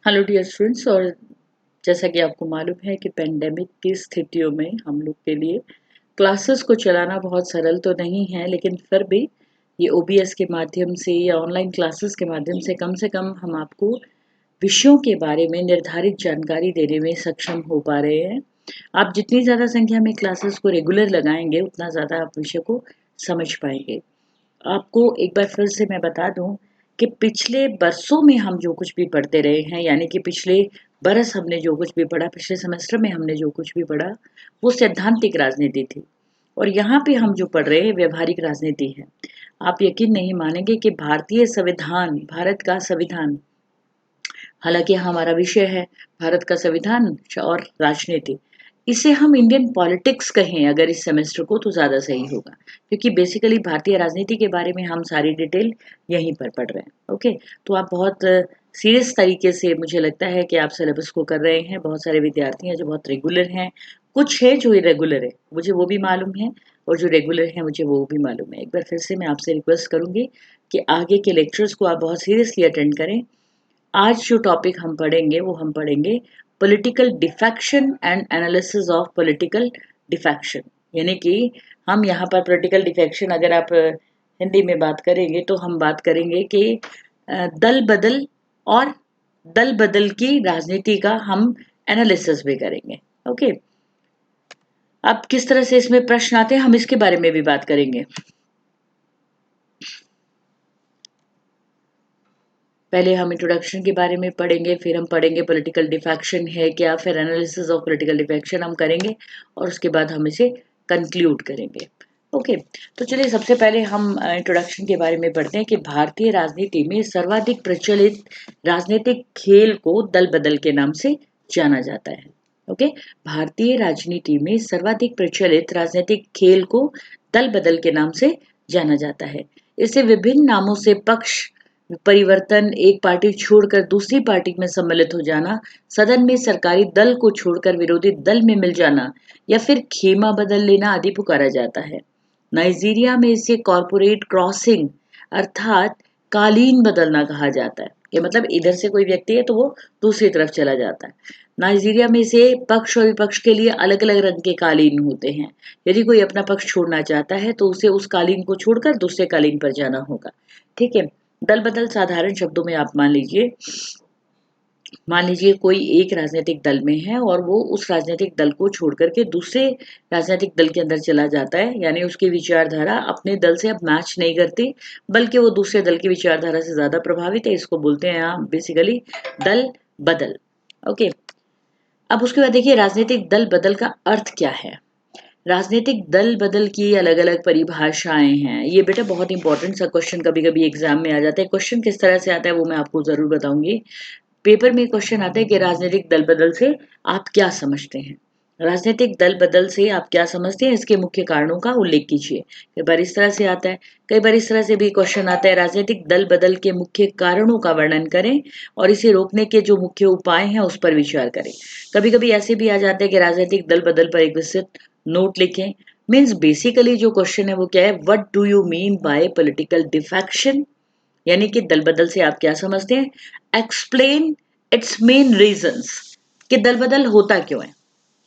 Hello dear students. और जैसा कि आपको मालूम है कि पेंडेमिक की स्थितियों में हम लोग के लिए क्लासेस को चलाना बहुत सरल तो नहीं है, लेकिन फिर भी ये ओबीएस के माध्यम से या ऑनलाइन क्लासेस के माध्यम से कम हम आपको विषयों के बारे में निर्धारित जानकारी देने में सक्षम हो पा रहे हैं। आप जितनी ज़्यादा संख्या में क्लासेस को रेगुलर लगाएंगे उतना ज़्यादा आप विषय को समझ पाएंगे। आपको एक बार फिर से मैं बता दूं कि पिछले बरसों में हम जो कुछ भी पढ़ते रहे हैं, यानी कि पिछले बरस हमने जो कुछ भी पढ़ा, पिछले सेमेस्टर में हमने जो कुछ भी पढ़ा, वो सैद्धांतिक राजनीति थी। और यहाँ पे हम जो पढ़ रहे हैं व्यवहारिक राजनीति है। आप यकीन नहीं मानेंगे कि भारतीय संविधान, भारत का संविधान, हालांकि हमारा विषय है भारत का संविधान और राजनीति, इसे हम इंडियन पॉलिटिक्स कहें अगर इस सेमेस्टर को तो ज़्यादा सही होगा, क्योंकि बेसिकली भारतीय राजनीति के बारे में हम सारी डिटेल यहीं पर पढ़ रहे हैं। ओके, तो आप बहुत सीरियस तरीके से, मुझे लगता है कि आप सिलेबस को कर रहे हैं। बहुत सारे विद्यार्थी हैं जो बहुत रेगुलर हैं, कुछ है जो इरेगुलर है, मुझे वो भी मालूम है, और जो रेगुलर है मुझे वो भी मालूम है। एक बार फिर से मैं आपसे रिक्वेस्ट करूंगी कि आगे के लेक्चर्स को आप बहुत सीरियसली अटेंड करें। आज जो टॉपिक हम पढ़ेंगे वो हम पढ़ेंगे political defection and analysis of political defection. यानी कि हम यहाँ पर पॉलिटिकल डिफेक्शन, अगर आप हिंदी में बात करेंगे तो हम बात करेंगे कि दल बदल और दल बदल की राजनीति का हम एनालिसिस भी करेंगे। ओके, अब किस तरह से इसमें प्रश्न आते हैं हम इसके बारे में भी बात करेंगे। पहले हम इंट्रोडक्शन के बारे में पढ़ेंगे, फिर हम पढ़ेंगे पॉलिटिकल डिफेक्शन है क्या, फिर एनालिसिस ऑफ पॉलिटिकल डिफेक्शन हम करेंगे, और उसके बाद हम इसे कंक्लूड करेंगे। ओके, तो चलिए सबसे पहले हम इंट्रोडक्शन के बारे में पढ़ते हैं कि भारतीय राजनीति में सर्वाधिक प्रचलित राजनीतिक खेल को दल बदल के नाम से जाना जाता है। ओके, भारतीय राजनीति में सर्वाधिक प्रचलित राजनीतिक खेल को दल बदल के नाम से जाना जाता है। इसे विभिन्न नामों से पक्ष परिवर्तन, एक पार्टी छोड़कर दूसरी पार्टी में सम्मिलित हो जाना, सदन में सरकारी दल को छोड़कर विरोधी दल में मिल जाना, या फिर खेमा बदल लेना आदि पुकारा जाता है। नाइजीरिया में इसे कॉर्पोरेट क्रॉसिंग अर्थात कालीन बदलना कहा जाता है, कि मतलब इधर से कोई व्यक्ति है तो वो दूसरी तरफ चला जाता है। नाइजीरिया में इसे पक्ष और विपक्ष के लिए अलग अलग रंग के कालीन होते हैं। यदि कोई अपना पक्ष छोड़ना चाहता है तो उसे उस कालीन को छोड़कर दूसरे कालीन पर जाना होगा। ठीक है, दल बदल साधारण शब्दों में आप मान लीजिए कोई एक राजनीतिक दल में है और वो उस राजनीतिक दल को छोड़ करके दूसरे राजनीतिक दल के अंदर चला जाता है, यानी उसकी विचारधारा अपने दल से अब मैच नहीं करती, बल्कि वो दूसरे दल की विचारधारा से ज्यादा प्रभावित है। इसको बोलते हैं आप बेसिकली दल बदल। ओके, अब उसके बाद देखिए राजनीतिक दल बदल का अर्थ क्या है। राजनीतिक दल बदल की अलग अलग परिभाषाएं हैं। ये बेटा बहुत इंपॉर्टेंट सा क्वेश्चन कभी कभी एग्जाम में आ जाता है। क्वेश्चन किस तरह से आता है वो मैं आपको जरूर बताऊंगी। पेपर में क्वेश्चन आता है कि राजनीतिक दल बदल से आप क्या समझते हैं। राजनीतिक दल बदल से आप क्या समझते हैं, इसके मुख्य कारणों का उल्लेख कीजिए। कई बार इस तरह से आता है, कई बार इस तरह से भी क्वेश्चन आता है, राजनीतिक दल बदल के मुख्य कारणों का वर्णन करें और इसे रोकने के जो मुख्य उपाय हैं उस पर विचार करें। कभी कभी ऐसे भी आ जाते हैं कि राजनीतिक दल बदल पर एक विस्तृत नोट लिखें। मीन्स बेसिकली जो क्वेश्चन है वो क्या है, what do you mean by political defection, यानी कि दल बदल से आप क्या समझते हैं। एक्सप्लेन इट्स मेन रीजंस, कि दल बदल होता क्यों है।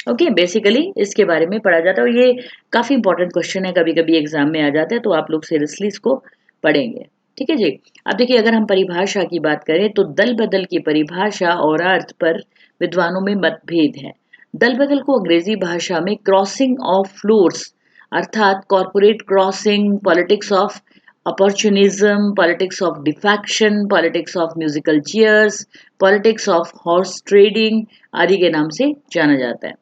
ओके, बेसिकली इसके बारे में पढ़ा जाता है और ये काफी इंपॉर्टेंट क्वेश्चन है, कभी कभी एग्जाम में आ जाता है, तो आप लोग सीरियसली इसको पढ़ेंगे। ठीक है जी। अब देखिए अगर हम परिभाषा की बात करें तो दल बदल की परिभाषा और अर्थ पर विद्वानों में मतभेद है। दल बदल को अंग्रेजी भाषा में क्रॉसिंग ऑफ फ्लोर्स अर्थात corporate crossing, politics of opportunism, politics of defection, politics of musical chairs, politics of horse trading आदि के नाम से जाना जाता है।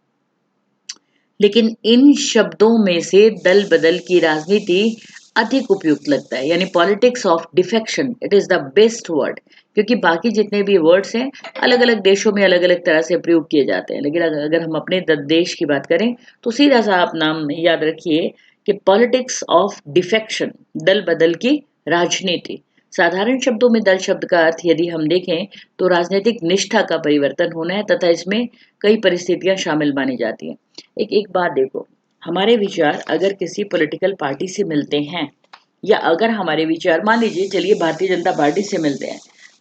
लेकिन इन शब्दों में से दल बदल की राजनीति अधिक उपयुक्त लगता है, यानी politics of defection it is the best word, क्योंकि बाकी जितने भी वर्ड्स हैं अलग अलग देशों में अलग अलग तरह से प्रयोग किए जाते हैं, लेकिन अगर हम अपने देश की बात करें तो सीधा सा आप नाम याद रखिए कि पॉलिटिक्स ऑफ डिफेक्शन, दल बदल की राजनीति। साधारण शब्दों में दल शब्द का अर्थ यदि हम देखें तो राजनीतिक निष्ठा का परिवर्तन होना है तथा इसमें कई परिस्थितियां शामिल मानी जाती हैं। एक बात देखो, हमारे विचार अगर किसी पॉलिटिकल पार्टी से मिलते हैं, या अगर हमारे विचार मान लीजिए चलिए भारतीय जनता पार्टी से मिलते हैं,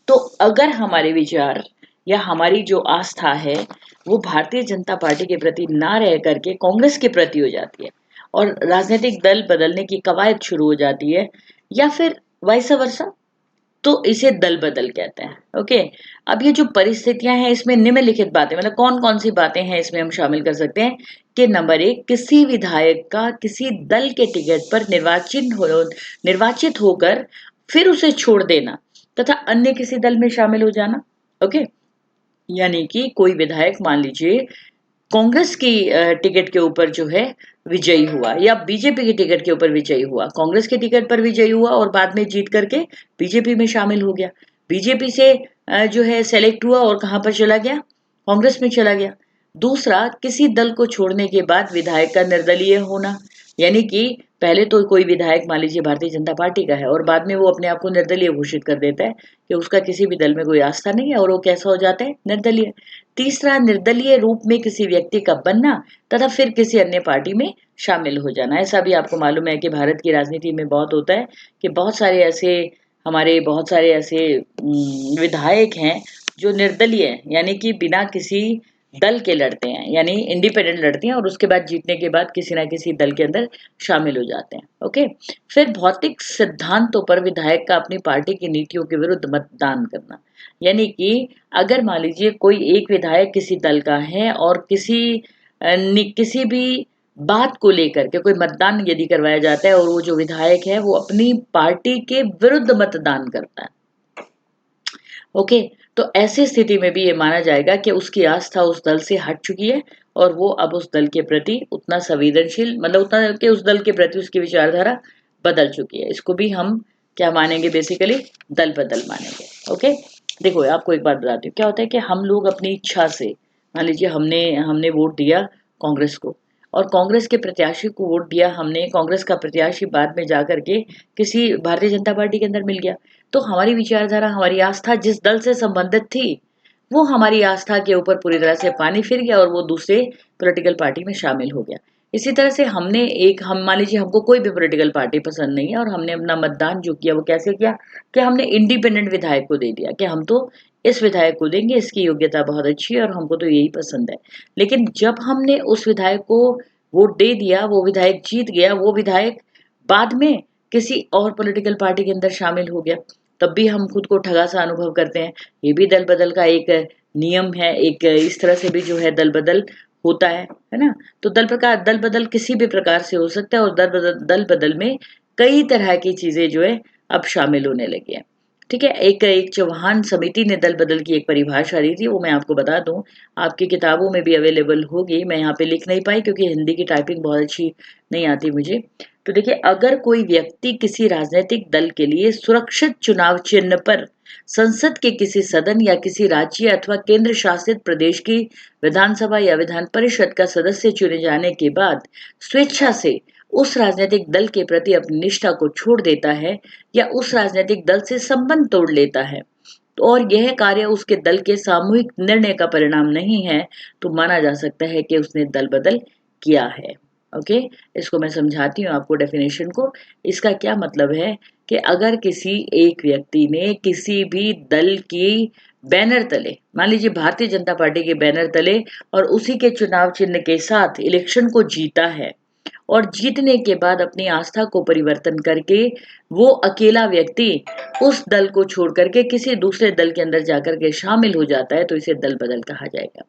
तो अगर हमारे विचार या हमारी जो आस्था है वो भारतीय जनता पार्टी के प्रति ना रह करके कांग्रेस के प्रति हो जाती है और राजनीतिक दल बदलने की कवायद शुरू हो जाती है, या फिर वाइस वर्सा, तो इसे दल बदल कहते हैं। ओके, अब ये जो परिस्थितियां हैं इसमें निम्नलिखित बातें, मतलब कौन कौन सी बातें हैं इसमें हम शामिल कर सकते हैं कि नंबर 1, किसी विधायक का किसी दल के टिकट पर निर्वाचित होकर फिर उसे छोड़ देना तथा अन्य किसी दल में शामिल हो जाना। ओके, यानी कि कोई विधायक मान लीजिए कांग्रेस की टिकट के ऊपर जो है विजयी हुआ, या बीजेपी की टिकट के ऊपर विजयी हुआ, कांग्रेस के टिकट पर विजयी हुआ और बाद में जीत करके बीजेपी में शामिल हो गया, बीजेपी से जो है सेलेक्ट हुआ और कहां पर चला गया, कांग्रेस में चला गया। दूसरा, किसी दल को छोड़ने के बाद विधायक का निर्दलीय होना, यानी कि पहले तो कोई विधायक मान लीजिए भारतीय जनता पार्टी का है और बाद में वो अपने आप को निर्दलीय घोषित कर देता है कि उसका किसी भी दल में कोई आस्था नहीं है और वो कैसा हो जाता है, निर्दलीय। तीसरा, निर्दलीय रूप में किसी व्यक्ति का बनना तथा फिर किसी अन्य पार्टी में शामिल हो जाना। ऐसा भी आपको मालूम है कि भारत की राजनीति में बहुत होता है कि बहुत सारे ऐसे विधायक हैं जो निर्दलीय हैं, यानी कि बिना किसी दल के लड़ते हैं, यानी इंडिपेंडेंट लड़ते हैं और उसके बाद जीतने के बाद किसी ना किसी दल के अंदर शामिल हो जाते हैं। ओके, फिर भौतिक सिद्धांतों पर विधायक का अपनी पार्टी की नीतियों के विरुद्ध मतदान करना, यानी कि अगर मान लीजिए कोई एक विधायक किसी दल का है और किसी भी बात को लेकर के कोई मतदान यदि करवाया जाता है और वो जो विधायक है वो अपनी पार्टी के विरुद्ध मतदान करता है, ओके, तो ऐसी स्थिति में भी ये माना जाएगा कि उसकी आस्था उस दल से हट चुकी है और वो अब उस दल के प्रति उतना संवेदनशील, मतलब उतना कि उस दल के प्रति उसकी विचारधारा बदल चुकी है। इसको भी हम क्या मानेंगे, बेसिकली दल बदल मानेंगे। ओके, देखो आपको एक बात बताती हूँ, क्या होता है कि हम लोग अपनी इच्छा से, मान लीजिए हमने हमने वोट दिया कांग्रेस को और कांग्रेस के प्रत्याशी को वोट दिया हमने, कांग्रेस का प्रत्याशी बाद में जाकर के किसी भारतीय जनता पार्टी के अंदर मिल गया, तो हमारी विचारधारा, हमारी आस्था जिस दल से संबंधित थी वो हमारी आस्था के ऊपर पूरी तरह से पानी फिर गया और वो दूसरे पॉलिटिकल पार्टी में शामिल हो गया। इसी तरह से हम मान लीजिए हमको कोई भी पॉलिटिकल पार्टी पसंद नहीं है और हमने अपना मतदान जो किया वो कैसे किया कि हमने इंडिपेंडेंट विधायक को दे दिया कि हम तो इस विधायक को देंगे, इसकी योग्यता बहुत अच्छी है और हमको तो यही पसंद है। लेकिन जब हमने उस विधायक को वोट दे दिया, वो विधायक जीत गया, वो विधायक बाद में किसी और पॉलिटिकल पार्टी के अंदर शामिल हो गया, तब भी हम खुद को ठगा सा अनुभव करते हैं। ये भी दल बदल का एक नियम है, एक इस तरह से भी जो है दल बदल होता है ना। तो दल बदल किसी भी प्रकार से हो सकता है और दल बदल में कई तरह की चीजें जो है अब शामिल होने लगी हैं। ठीक है, एक चौहान समिति ने दल बदल की एक परिभाषा दी थी, वो मैं आपको बता दूं, आपकी किताबों में भी अवेलेबल होगी, मैं यहाँ पे लिख नहीं पाई क्योंकि हिंदी की टाइपिंग बहुत अच्छी नहीं आती मुझे। तो देखिए, अगर कोई व्यक्ति किसी राजनीतिक दल के लिए सुरक्षित चुनाव चिन्ह पर संसद के किसी सदन या किसी राज्य अथवा केंद्र शासित प्रदेश की विधानसभा या विधान परिषद का सदस्य चुने जाने के बाद स्वेच्छा से उस राजनीतिक दल के प्रति अपनी निष्ठा को छोड़ देता है या उस राजनीतिक दल से संबंध तोड़ लेता है, तो और यह कार्य उसके दल के सामूहिक निर्णय का परिणाम नहीं है, तो माना जा सकता है कि उसने दल बदल किया है। ओके, इसको मैं समझाती हूँ आपको डेफिनेशन को। इसका क्या मतलब है कि अगर किसी एक व्यक्ति ने किसी भी दल की बैनर तले, मान लीजिए भारतीय जनता पार्टी के बैनर तले और उसी के चुनाव चिन्ह के साथ इलेक्शन को जीता है और जीतने के बाद अपनी आस्था को परिवर्तन करके वो अकेला व्यक्ति उस दल को छोड़ करके किसी दूसरे दल के अंदर जाकर के शामिल हो जाता है, तो इसे दल बदल कहा जाएगा।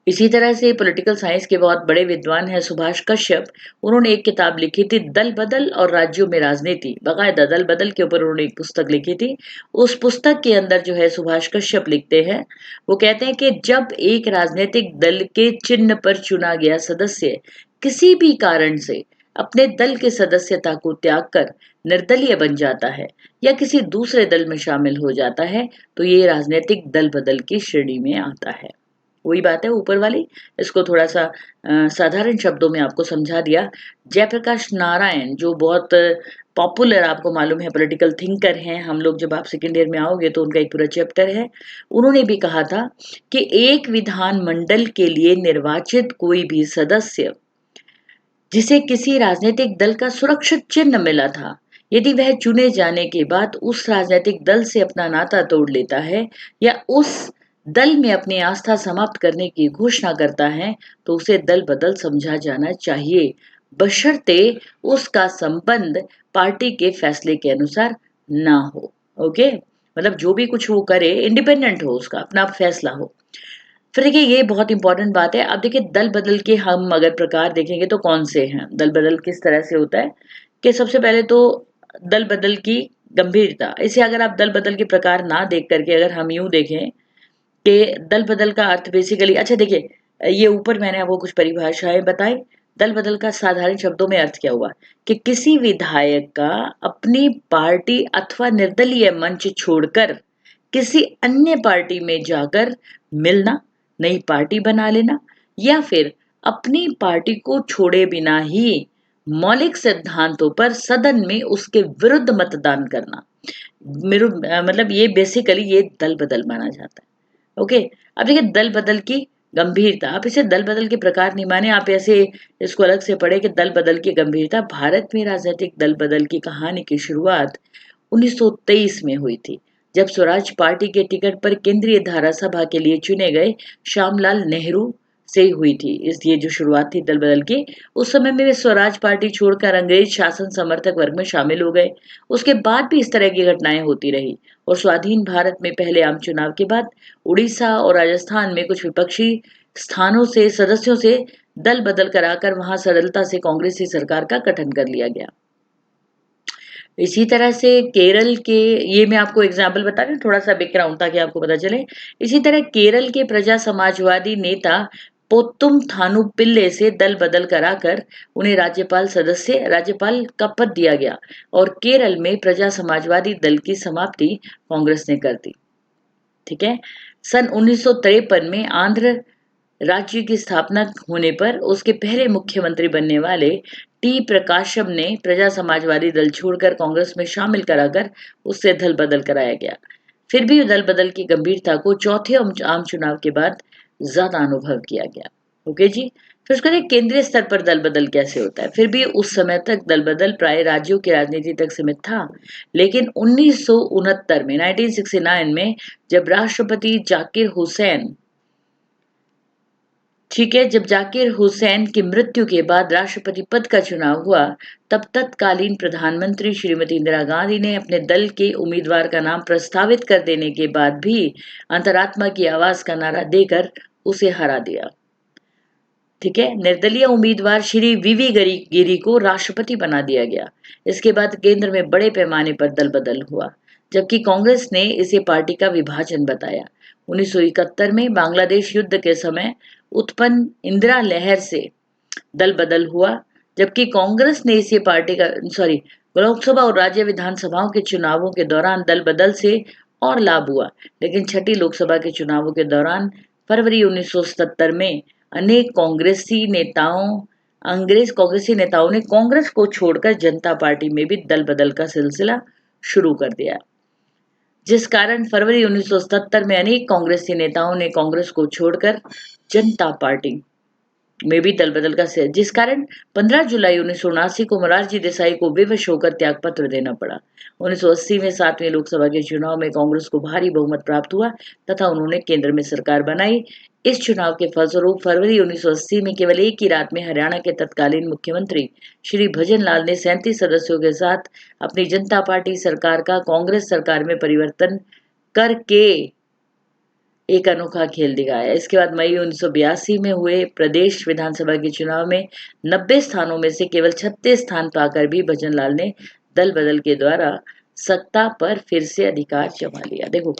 इसी तरह से पॉलिटिकल साइंस के बहुत बड़े विद्वान हैं सुभाष कश्यप, उन्होंने एक किताब लिखी थी दल बदल और राज्यों में राजनीति, बाकायदा दल बदल के ऊपर उन्होंने एक पुस्तक लिखी थी। उस पुस्तक के अंदर जो है सुभाष कश्यप लिखते हैं, वो कहते हैं कि जब एक राजनीतिक दल के चिन्ह पर चुना गया सदस्य किसी भी कारण से अपने दल के सदस्यता को त्याग कर निर्दलीय बन जाता है या किसी दूसरे दल में शामिल हो जाता है, तो ये राजनीतिक दल बदल की श्रेणी में आता है। वही बात है ऊपर वाली, इसको थोड़ा सा साधारण शब्दों में आपको समझा दिया। जयप्रकाश नारायण जो बहुत पॉपुलर, आपको मालूम है, पॉलिटिकल थिंकर हैं, हम लोग जब आप सेकेंड ईयर में आओगे तो उनका एक पूरा चैप्टर है, उन्होंने भी कहा था कि एक विधान मंडल के लिए निर्वाचित कोई भी सदस्य जिसे किसी राजनीतिक दल का सुरक्षित चिन्ह मिला था, यदि वह चुने जाने के बाद उस राजनीतिक दल से अपना नाता तोड़ लेता है या उस दल में अपनी आस्था समाप्त करने की घोषणा करता है तो उसे दल बदल समझा जाना चाहिए, बशर्ते उसका संबंध पार्टी के फैसले के अनुसार ना हो। ओके, मतलब जो भी कुछ वो करे इंडिपेंडेंट हो, उसका अपना फैसला हो। फिर देखिए ये बहुत इंपॉर्टेंट बात है। अब देखिए दल बदल के हम अगर प्रकार देखेंगे तो कौन से हैं, दल बदल किस तरह से होता है कि सबसे पहले तो दल बदल की गंभीरता। इसे अगर आप दल बदल के प्रकार ना देख करके अगर हम यूं देखें कि दल बदल का अर्थ बेसिकली, अच्छा देखिए ये ऊपर मैंने आपको कुछ परिभाषाएं बताई। दल बदल का साधारण शब्दों में अर्थ क्या हुआ कि किसी विधायक का अपनी पार्टी अथवा निर्दलीय मंच छोड़कर किसी अन्य पार्टी में जाकर मिलना, नई पार्टी बना लेना, या फिर अपनी पार्टी को छोड़े बिना ही मौलिक सिद्धांतों पर सदन में उसके विरुद्ध मतदान करना। मतलब ये बेसिकली ये दल बदल माना जाता है। ओके, अब देखिए दल बदल की गंभीरता, आप इसे दल बदल के प्रकार नहीं माने, आप ऐसे इसको अलग से पढ़े कि दल बदल की गंभीरता। भारत में राजनीतिक दल बदल की कहानी की शुरुआत 1923 में हुई थी, जब स्वराज पार्टी के टिकट पर केंद्रीय धारा सभा के लिए चुने गए श्यामलाल नेहरू से हुई थी। इस ये जो शुरुआत थी दल बदल की, उस समय में वे स्वराज पार्टी छोड़कर अंग्रेज शासन समर्थक वर्ग में शामिल हो गए। उसके बाद भी इस तरह की घटनाएं होती रही और स्वाधीन भारत में पहले आम चुनाव के बाद उड़ीसा और राजस्थान में कुछ विपक्षी स्थानों से सदस्यों से दल बदल कराकर वहां सरलता से कांग्रेसी सरकार का गठन कर लिया गया। इसी तरह से केरल के, ये मैं आपको एग्जाम्पल बता रही हूँ थोड़ा सा बैकग्राउंड ताकि आपको पता चले। इसी तरह केरल के प्रजा समाजवादी नेता पोत्तुम थानु पिल्ले से दल बदल कराकर उन्हें राज्यपाल का पद दिया गया और केरल में प्रजा समाजवादी दल की समाप्ति कांग्रेस ने कर दी। ठीक है, सन 1953 में आंध्र राज्य की स्थापना होने पर उसके पहले मुख्यमंत्री बनने वाले टी प्रकाशम ने प्रजा समाजवादी दल छोड़कर कांग्रेस में शामिल कराकर उससे दल बदल कराया गया। फिर भी दल बदल की गंभीरता को चौथे आम चुनाव के बाद ज्यादा अनुभव किया गया। ओके जी, फिर उसके बाद केंद्रीय स्तर पर दल बदल कैसे होता है। फिर भी उस समय तक दल बदल प्राय राज्यों की राजनीति तक सीमित था, लेकिन 1969 में 1969 में जब राष्ट्रपति जाकिर हुसैन, ठीक है, जब जाकिर हुसैन की मृत्यु के बाद राष्ट्रपति पद का चुनाव हुआ, तब तत्कालीन प्रधानमंत्री श्रीमती इंदिरा गांधी ने अपने दल के उम्मीदवार का नाम प्रस्तावित कर देने के बाद भी अंतरात्मा की आवाज का नारा देकर उसे हरा दिया। ठीक है, निर्दलीय उम्मीदवार श्री वीवी गिरी को राष्ट्रपति बना दिया गया। इसके बाद केंद्र में बड़े पैमाने पर दल बदल हुआ, जबकि कांग्रेस ने इसे पार्टी का विभाजन बताया। 1971 में बांग्लादेश युद्ध के समय उत्पन्न इंदिरा लहर से दल बदल हुआ, जबकि कांग्रेस ने इसे पार्टी का लोकसभा और राज्य विधानसभाओं के चुनावों के दौरान दल बदल से और लाभ हुआ। लेकिन छठी लोकसभा के चुनावों के दौरान फरवरी 1977 में अनेक कांग्रेसी नेताओं ने कांग्रेस को छोड़कर जनता पार्टी में भी दल बदल का सिलसिला शुरू कर दिया, जिस कारण फरवरी 1977 में अनेक कांग्रेसी नेताओं ने कांग्रेस को छोड़कर जनता पार्टी में भी दल बदल का जिस कारण 15 जुलाई 1979 को मोरारजी देसाई को विवश होकर त्यागपत्र देना पड़ा। 1980 में 7वें लोकसभा के चुनाव में कांग्रेस को भारी बहुमत प्राप्त हुआ तथा उन्होंने केंद्र में सरकार बनाई। इस चुनाव के फलस्वरूप फरवरी 1980 में केवल एक ही रात में हरियाणा के तत्कालीन मुख्यमंत्री श्री भजन लाल ने 37 सदस्यों के साथ अपनी जनता पार्टी सरकार का कांग्रेस सरकार में परिवर्तन करके एक अनोखा खेल दिखाया। इसके बाद मई 1982 में हुए प्रदेश विधानसभा के चुनाव में 90 स्थानों में से केवल 36 स्थान पाकर भी भजन लाल ने दल बदल के द्वारा सत्ता पर फिर से अधिकार जमा लिया। देखो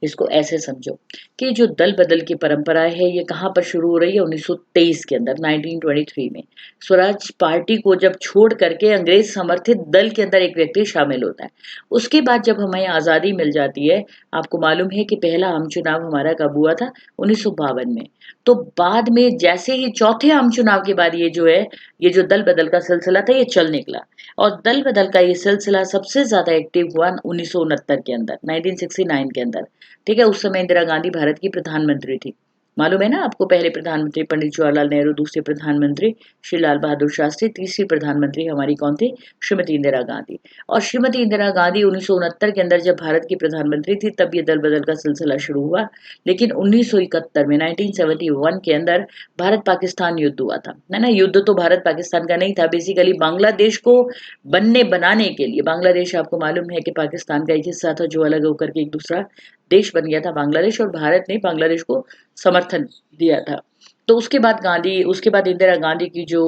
इसको ऐसे समझो कि जो दल बदल की परंपरा है ये कहाँ पर शुरू हो रही है, 1923 के अंदर 1923 में स्वराज पार्टी को जब छोड़ करके अंग्रेज समर्थित दल के अंदर एक व्यक्ति शामिल होता है। उसके बाद जब हमें आजादी मिल जाती है, आपको मालूम है कि पहला आम चुनाव हमारा कब हुआ था, 1952 में। तो बाद में जैसे ही चौथे आम चुनाव के बाद ये जो दल बदल का सिलसिला था ये चल निकला और दल बदल का ये सिलसिला सबसे ज्यादा एक्टिव हुआ 1969 के अंदर, 1969 के अंदर। ठीक है, उस समय इंदिरा गांधी भारत की प्रधानमंत्री थी मालूम है ना आपको, पहले प्रधानमंत्री पंडित जवाहरलाल नेहरू, दूसरे प्रधानमंत्री श्री लाल बहादुर शास्त्री, तीसरी प्रधानमंत्री हमारी कौन थी, श्रीमती इंदिरा गांधी। और श्रीमती इंदिरा गांधी 1969 के अंदर जब भारत की प्रधानमंत्री थी तब ये दल बदल का सिलसिला शुरू हुआ। लेकिन 1971 में 1971 के अंदर भारत पाकिस्तान युद्ध हुआ था, है ना। युद्ध तो भारत पाकिस्तान का नहीं था, बेसिकली बांग्लादेश को बनाने के लिए। बांग्लादेश आपको मालूम है कि पाकिस्तान का एक हिस्सा था जो अलग होकर के एक दूसरा देश बन गया था बांग्लादेश, और भारत ने बांग्लादेश को समर्थन दिया था। तो उसके बाद इंदिरा गांधी की जो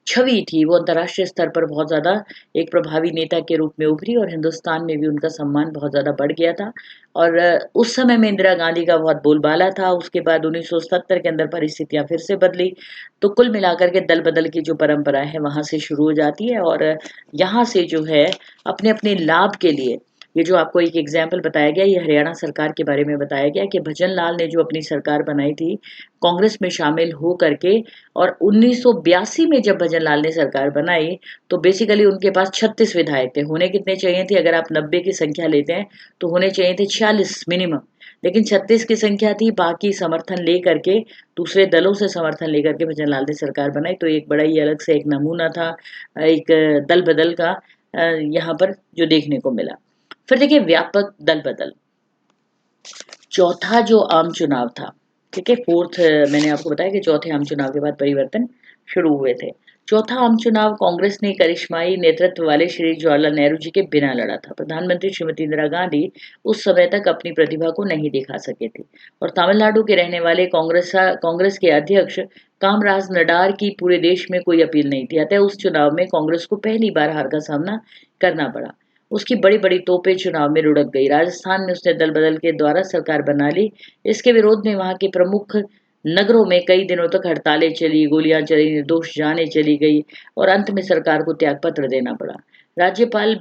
छवि थी वो अंतर्राष्ट्रीय स्तर पर बहुत ज़्यादा एक प्रभावी नेता के रूप में उभरी, और हिंदुस्तान में भी उनका सम्मान बहुत ज़्यादा बढ़ गया था। और उस समय में इंदिरा गांधी का बहुत बोलबाला था। उसके बाद 1970 के अंदर परिस्थितियां फिर से बदली। तो कुल मिलाकर के दल बदल की जो परंपरा है वहां से शुरू हो जाती है, और यहाँ से जो है अपने अपने लाभ के लिए, ये जो आपको एक एग्जाम्पल बताया गया, ये हरियाणा सरकार के बारे में बताया गया कि भजन लाल ने जो अपनी सरकार बनाई थी कांग्रेस में शामिल हो करके, और 1982 में जब भजन लाल ने सरकार बनाई तो बेसिकली उनके पास 36 विधायक थे। होने कितने चाहिए थे, अगर आप 90 की संख्या लेते हैं तो होने चाहिए थे 46 मिनिमम, लेकिन 36 की संख्या थी। बाकी समर्थन ले करके, दूसरे दलों से समर्थन लेकर के भजन लाल ने सरकार बनाई। तो एक बड़ा ही अलग से एक नमूना था एक दल बदल का यहाँ पर जो देखने को मिला। फिर देखिए व्यापक दल बदल, चौथा जो आम चुनाव था, ठीक है, फोर्थ, मैंने आपको बताया कि चौथे आम चुनाव के बाद परिवर्तन शुरू हुए थे। चौथा आम चुनाव कांग्रेस ने करिश्माई नेतृत्व वाले श्री जवाहरलाल नेहरू जी के बिना लड़ा था। प्रधानमंत्री श्रीमती इंदिरा गांधी उस समय तक अपनी प्रतिभा को नहीं दिखा सके थे, और तमिलनाडु के रहने वाले कांग्रेस के अध्यक्ष कामराज नडार की पूरे देश में कोई अपील नहीं थी। अतः उस चुनाव में कांग्रेस को पहली बार हार का सामना करना पड़ा। उसकी बड़ी बड़ी तोपें चुनाव में लुढ़क गई। राजस्थान में उसने दल बदल के द्वारा सरकार बना ली। इसके विरोध में वहां के प्रमुख नगरों में कई दिनों तक हड़तालें चली, गोलियां चली, निर्दोष जानें चली गई, और अंत में सरकार को त्यागपत्र देना पड़ा। राज्यपाल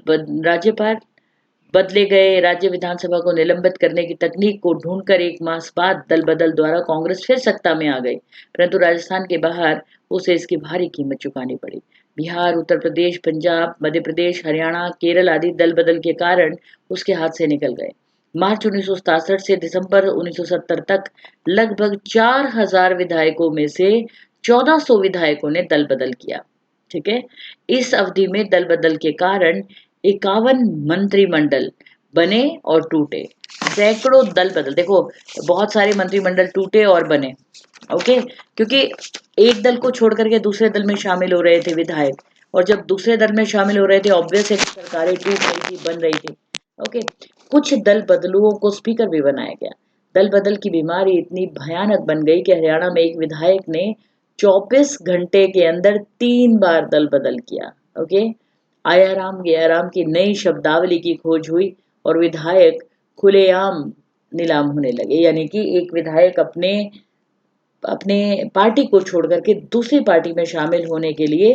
बदले गए। राज्य विधानसभा को निलंबित करने की तकनीक को ढूंढकर 1 मास बाद दल बदल द्वारा कांग्रेस फिर सत्ता में आ गई, परंतु राजस्थान के बाहर उसे इसकी भारी कीमत चुकानी पड़ी। बिहार, उत्तर प्रदेश, पंजाब, मध्य प्रदेश, हरियाणा, केरल आदि दल बदल के कारण उसके हाथ से निकल गए। मार्च 1967 से दिसंबर 1970 तक लगभग 4000 विधायकों में से 1400 विधायकों ने दल बदल किया। ठीक है, इस अवधि में दल बदल के कारण 51 मंत्रिमंडल बने और टूटे। सैकड़ों दल बदल, देखो बहुत सारे मंत्रिमंडल टूटे और बने, ओके, क्योंकि एक दल को छोड़ करके दूसरे दल में शामिल हो रहे थे विधायक, और जब दूसरे दल में शामिल हो रहे थे ऑब्वियस है सरकारें टूट रही थी, बन रही थी। ओके, कुछ दल बदलुओं को स्पीकर भी बनाया गया। दल बदल की बीमारी इतनी भयानक बन गई कि हरियाणा में एक विधायक ने 24 घंटे के अंदर 3 बार दल बदल किया। ओके, आयाराम गयाराम की नई शब्दावली की खोज हुई और विधायक खुलेआम नीलाम होने लगे, यानी कि एक विधायक अपने अपने पार्टी को छोड़ करके दूसरी पार्टी में शामिल होने के लिए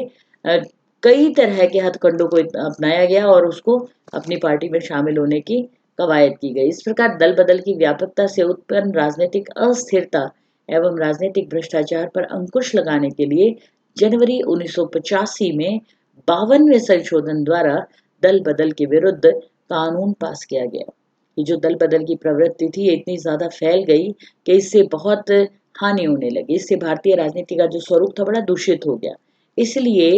कई तरह के हथकंडों को अपनाया गया और उसको अपनी पार्टी में शामिल होने की कवायद की गई। इस प्रकार दल बदल की व्यापकता से उत्पन्न राजनीतिक अस्थिरता एवं राजनीतिक भ्रष्टाचार पर अंकुश लगाने के लिए जनवरी 1985 में 52वें संशोधन द्वारा दल बदल के विरुद्ध कानून पास किया गया। ये जो दल बदल की प्रवृत्ति थी ये इतनी ज्यादा फैल गई कि इससे बहुत हानि होने लगी। इससे भारतीय राजनीति का जो स्वरूप था बड़ा दूषित हो गया। इसलिए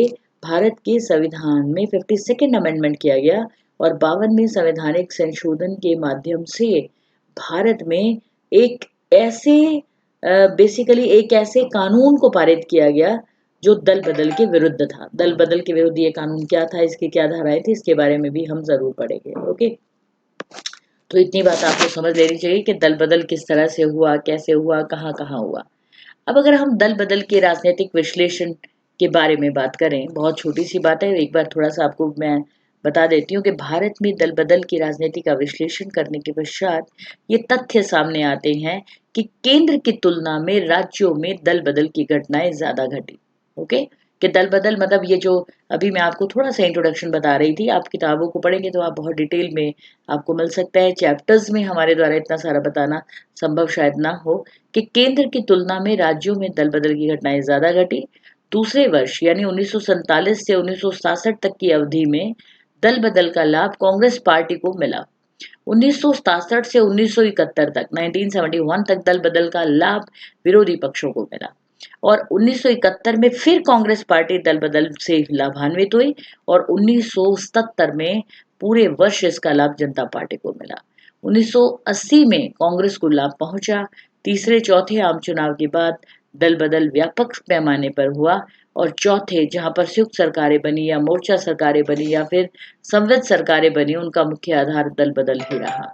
भारत के संविधान में 52nd अमेंडमेंट किया गया और 52वें संवैधानिक संशोधन के माध्यम से भारत में एक ऐसे बेसिकली एक ऐसे कानून को पारित किया गया जो दल बदल के विरुद्ध था। दल बदल के विरुद्ध ये कानून क्या था, इसकी क्या धाराएं थी, इसके बारे में भी हम जरूर पढ़ेंगे। ओके, तो इतनी बात आपको समझ लेनी चाहिए कि दल बदल किस तरह से हुआ, कैसे हुआ, कहाँ कहाँ हुआ। अब अगर हम दल बदल के राजनीतिक विश्लेषण के बारे में बात करें, बहुत छोटी सी बात है, एक बार थोड़ा सा आपको मैं बता देती हूँ कि भारत में दल बदल की राजनीति का विश्लेषण करने के पश्चात ये तथ्य सामने आते हैं कि केंद्र की तुलना में राज्यों में दल बदल की घटनाएं ज्यादा घटी। ओके, कि दल बदल मतलब ये जो अभी मैं आपको थोड़ा सा इंट्रोडक्शन बता रही थी, आप किताबों को पढ़ेंगे तो आप बहुत डिटेल में आपको मिल सकता है। चैप्टर्स में हमारे द्वारा इतना सारा बताना संभव शायद ना हो कि केंद्र की तुलना में राज्यों में दल बदल की घटनाएं ज्यादा घटी। दूसरे वर्ष यानी 1947 से 1967 तक की अवधि में दल बदल का लाभ कांग्रेस पार्टी को मिला। 1967 से 1971 तक 1971 तक दल बदल का लाभ विरोधी पक्षों को मिला और 1971 में फिर कांग्रेस पार्टी दल बदल से लाभान्वित हुई और 1977 में पूरे वर्ष इसका लाभ जनता पार्टी को मिला। 1980 में कांग्रेस को लाभ पहुंचा। तीसरे चौथे आम चुनाव के बाद दल बदल व्यापक पैमाने पर हुआ और चौथे जहां पर संयुक्त सरकारें बनी या मोर्चा सरकारें बनी या फिर संविद सरकारें बनी, उनका मुख्य आधार दल बदल ही रहा।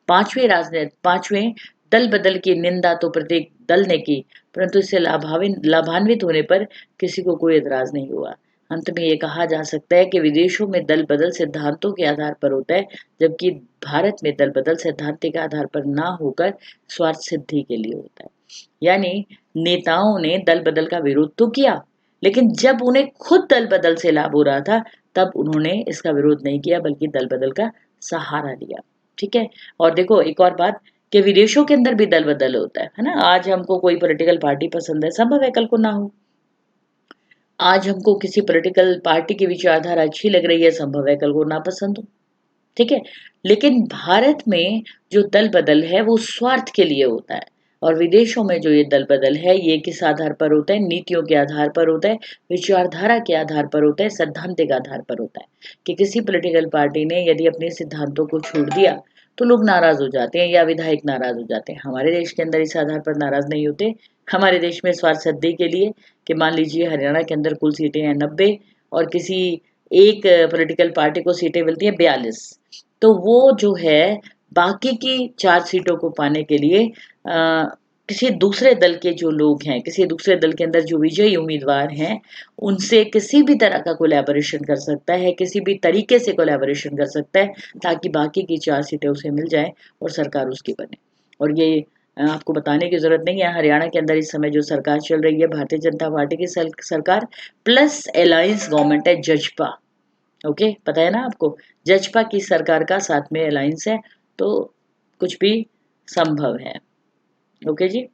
पांचवें दल बदल की निंदा तो प्रत्येक दल ने की, परंतु इससे लाभान्वित होने पर किसी को कोई एतराज नहीं हुआ। अंत में ये कहा जा सकता है कि विदेशों में दल बदल सिद्धांतों के आधार पर होता है, जबकि भारत में दल बदल सिद्धांत के आधार पर ना होकर स्वार्थ सिद्धि के लिए होता है। यानी नेताओं ने दल बदल का विरोध तो किया, लेकिन जब उन्हें खुद दल बदल से लाभ हो रहा था तब उन्होंने इसका विरोध नहीं किया, बल्कि दल बदल का सहारा लिया। ठीक है। और देखो एक और बात कि विदेशों के अंदर भी दल बदल होता है ना। आज हमको कोई पॉलिटिकल पार्टी पसंद है, संभव है कल को ना हो। आज हमको किसी पॉलिटिकल पार्टी की विचारधारा अच्छी लग रही है, संभव है कल को ना पसंद हो। ठीक है। लेकिन भारत में जो दल बदल है वो स्वार्थ के लिए होता है और विदेशों में जो ये दल बदल है ये किस आधार पर होता है? नीतियों के आधार पर होता है, विचारधारा के आधार पर होता है, सैद्धांतिक आधार पर होता है कि किसी पॉलिटिकल पार्टी ने यदि अपने सिद्धांतों को छोड़ दिया तो लोग नाराज हो जाते हैं या विधायक नाराज हो जाते हैं। हमारे देश के अंदर इस आधार पर नाराज नहीं होते। हमारे देश में स्वार्थ सिद्धि के लिए कि मान लीजिए हरियाणा के अंदर कुल सीटें हैं 90 और किसी एक पॉलिटिकल पार्टी को सीटें मिलती हैं 42, तो वो जो है बाकी की 4 सीटों को पाने के लिए किसी दूसरे दल के जो लोग हैं, किसी दूसरे दल के अंदर जो विजयी उम्मीदवार हैं, उनसे किसी भी तरह का कोलैबोरेशन कर सकता है, किसी भी तरीके से कोलैबोरेशन कर सकता है ताकि बाकी की 4 सीटें उसे मिल जाएं और सरकार उसकी बने। और ये आपको बताने की ज़रूरत नहीं है, हरियाणा के अंदर इस समय जो सरकार चल रही है भारतीय जनता पार्टी की सरकार प्लस अलायंस गवर्नमेंट है जजपा। ओके, पता है ना आपको? जजपा की सरकार का साथ में अलायंस है, तो कुछ भी संभव है। ओके जी।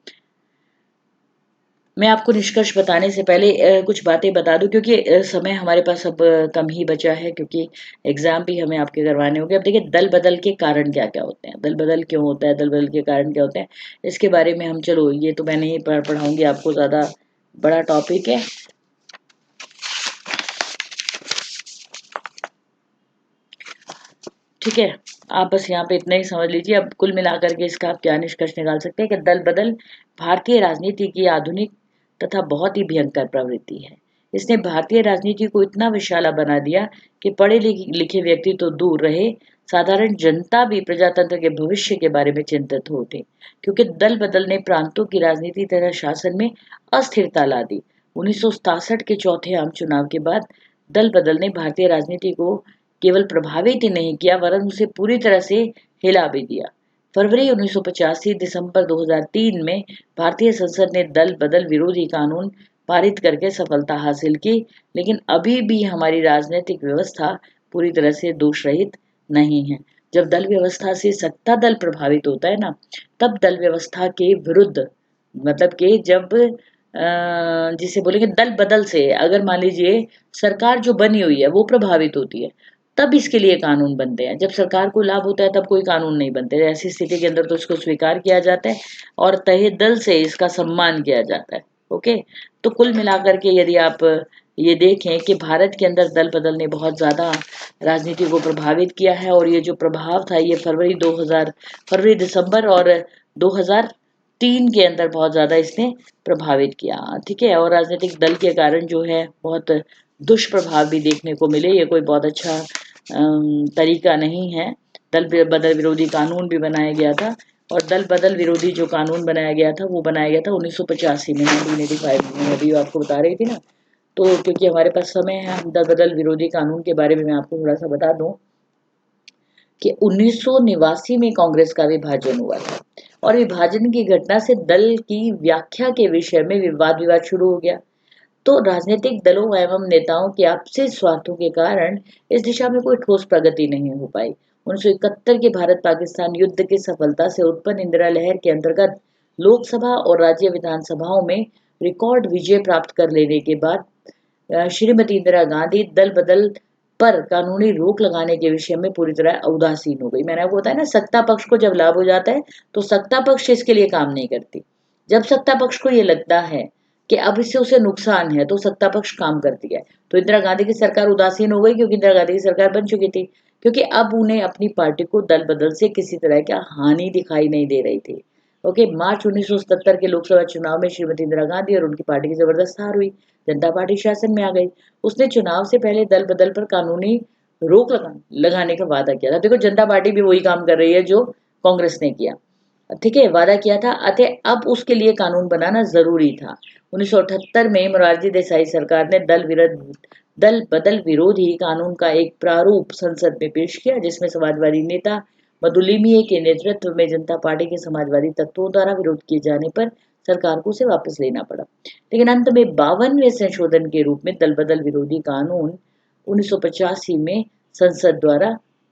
मैं आपको निष्कर्ष बताने से पहले कुछ बातें बता दूं, क्योंकि समय हमारे पास अब कम ही बचा है, क्योंकि एग्जाम भी हमें आपके करवाने होंगे। अब देखिए दल बदल के कारण क्या क्या होते हैं, दल बदल क्यों होता है, दल बदल के कारण क्या होते हैं, इसके बारे में हम, चलो ये तो मैं नहीं पढ़ाऊंगी आपको, ज़्यादा बड़ा टॉपिक है। ठीक है, आप बस यहाँ पे इतना ही समझ लीजिए। अब कुल मिलाकर के इसका आप क्या निष्कर्ष निकाल सकते हैं कि दल बदल भारतीय राजनीति की आधुनिक तथा बहुत ही भयंकर प्रवृत्ति है। इसने भारतीय राजनीति को इतना विशाला बना दिया कि पढ़े लिखे व्यक्ति तो दूर रहे, साधारण जनता भी प्रजातंत्र के भविष्य के बारे में चिंतित होते, क्योंकि दल बदल ने प्रांतों की राजनीति तथा शासन में अस्थिरता ला दी। 1967 के चौथे आम चुनाव के बाद दल बदल ने भारतीय राजनीति को केवल प्रभावित ही नहीं किया, वरन उसे पूरी तरह से हिला भी दिया। फरवरी 1985 दिसंबर 2003 में भारतीय संसद ने दल बदल विरोधी कानून पारित करके सफलता हासिल की, लेकिन अभी भी हमारी राजनीतिक व्यवस्था पूरी तरह से दोष रहित नहीं है। जब दल व्यवस्था से सत्ता दल प्रभावित होता है ना, तब दल व्यवस्था के विरुद्ध, मतलब कि जब जिसे बोलेंगे दल बदल से, अगर मान लीजिए सरकार जो बनी हुई है वो प्रभावित होती है, तब इसके लिए कानून बनते हैं। जब सरकार को लाभ होता है तब कोई कानून नहीं बनते। ऐसी स्थिति के अंदर तो इसको स्वीकार किया जाता है और तहे दिल से इसका सम्मान किया जाता है। ओके, तो कुल मिलाकर के यदि आप ये देखें कि भारत के अंदर दल बदल ने बहुत ज़्यादा राजनीति को प्रभावित किया है, और ये जो प्रभाव था ये फरवरी दिसंबर और 2003 के अंदर बहुत ज़्यादा इसने प्रभावित किया। ठीक है, और राजनीतिक दल के कारण जो है बहुत दुष्प्रभाव भी देखने को मिले। ये कोई बहुत अच्छा तरीका नहीं है। दल बदल विरोधी कानून भी बनाया गया था, और दल बदल विरोधी जो कानून बनाया गया था वो बनाया गया था 1985 में, 1985 में, अभी आपको बता रही थी ना। तो क्योंकि हमारे पास समय है, हम दल बदल विरोधी कानून के बारे में मैं आपको थोड़ा सा बता दूं कि 1989 में कांग्रेस का विभाजन हुआ था, और विभाजन की घटना से दल की व्याख्या के विषय में विवाद शुरू हो गया। तो राजनीतिक दलों एवं नेताओं के आपसी स्वार्थों के कारण इस दिशा में कोई ठोस प्रगति नहीं हो पाई। 1971 के भारत पाकिस्तान युद्ध की सफलता से उत्पन्न इंदिरा लहर के अंतर्गत लोकसभा और राज्य विधानसभाओं में रिकॉर्ड विजय प्राप्त कर लेने के बाद श्रीमती इंदिरा गांधी दल बदल पर कानूनी रोक लगाने के विषय में पूरी तरह उदासीन हो गई। मैंने आपको बताया ना, सत्ता पक्ष को जब लाभ हो जाता है तो सत्ता पक्ष इसके लिए काम नहीं करती। जब सत्ता पक्ष को ये लगता है कि अब इससे उसे नुकसान है तो सत्ता पक्ष काम करती है। तो इंदिरा गांधी की सरकार उदासीन हो गई क्योंकि इंदिरा गांधी की सरकार बन चुकी थी, क्योंकि अब उन्हें अपनी पार्टी को दल बदल से किसी तरह का हानि दिखाई नहीं दे रही थी। ओके, मार्च 1977 के लोकसभा चुनाव में श्रीमती इंदिरा गांधी और उनकी पार्टी की जबरदस्त हार हुई। जनता पार्टी शासन में आ गई। उसने चुनाव से पहले दल बदल पर कानूनी रोक लगाने का वादा किया था। देखो, जनता पार्टी भी वही काम कर रही है जो कांग्रेस ने किया। ठीक है, वादा किया था, अतः अब उसके लिए कानून बनाना जरूरी था। 1978 में मोरारजी देसाई सरकार ने दल बदल विरोधी कानून का एक प्रारूप संसद में पेश किया, जिसमें समाजवादी नेता मधुलिमिये के नेतृत्व में जनता पार्टी के समाजवादी तत्वों द्वारा विरोध किए जाने पर सरकार को उसे वापस लेना पड़ा। लेकिन अंत में 52वें संशोधन के रूप में दल बदल विरोधी कानून 1985 में संसद द्वारा